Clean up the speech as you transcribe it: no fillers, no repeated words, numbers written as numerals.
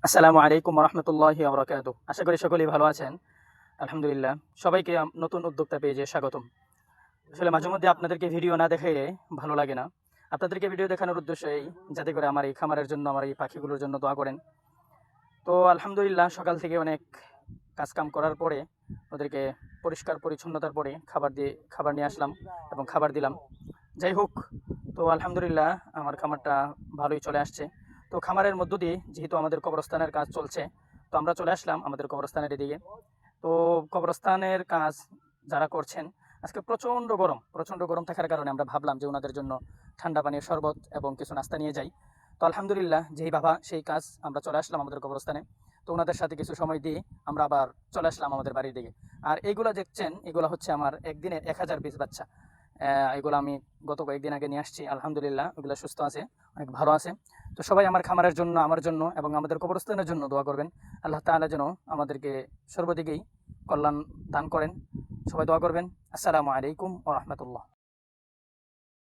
আসসালামু আলাইকুম রহমতুল্লাহি ওবরাকাতুহু। আশা করি সকলেই ভালো আছেন। আলহামদুলিল্লাহ। সবাইকে নতুন উদ্যোক্তা পেজে স্বাগতম। আসলে মাঝে মধ্যে আপনাদেরকে ভিডিও না দেখাইলে ভালো লাগে না। আপনাদেরকে ভিডিও দেখানোর উদ্দেশ্য এই, যাতে করে আমার এই খামারের জন্য, আমার এই পাখিগুলোর জন্য দোয়া করেন। তো আলহামদুলিল্লাহ, সকাল থেকে অনেক কাজকাম করার পরে ওদেরকে পরিষ্কার পরিচ্ছন্নতার পরে খাবার নিয়ে আসলাম এবং খাবার দিলাম। যাই হোক, তো আলহামদুলিল্লাহ আমার খামারটা ভালোই চলে আসছে। তো খামারের মধ্য দিয়ে যেহেতু আমাদের কবরস্থানের কাজ চলছে, তো আমরা চলে আসলাম আমাদের কবরস্থানের এদিকে। তো কবরস্থানের কাজ যারা করছেন, আজকে প্রচণ্ড গরম থাকার কারণে আমরা ভাবলাম যে ওনাদের জন্য ঠান্ডা পানির শরবত এবং কিছু নাস্তা নিয়ে যাই। তো আলহামদুলিল্লাহ, যেই ভাবা সেই কাজ, আমরা চলে আসলাম আমাদের কবরস্থানে। তো ওনাদের সাথে কিছু সময় দিয়ে আমরা আবার চলে আসলাম আমাদের বাড়ির দিকে। আর এইগুলা দেখছেন, এগুলো হচ্ছে আমার একদিনে 1000 পিস বাচ্চা। এগুলো আমি গত কয়েকদিন আগে নিয়ে আসছি। আলহামদুলিল্লাহ, ওগুলো সুস্থ আছে, অনেক ভালো আছে। তো সবাই আমার খামারের জন্য, আমার জন্য এবং আমাদের কবরস্থানের জন্য দোয়া করবেন। আল্লাহ তাআলা যেন আমাদেরকে সর্বদিকেই কল্যাণ দান করেন। সবাই দোয়া করবেন। আসসালামু আলাইকুম ওয়া রাহমাতুল্লাহ।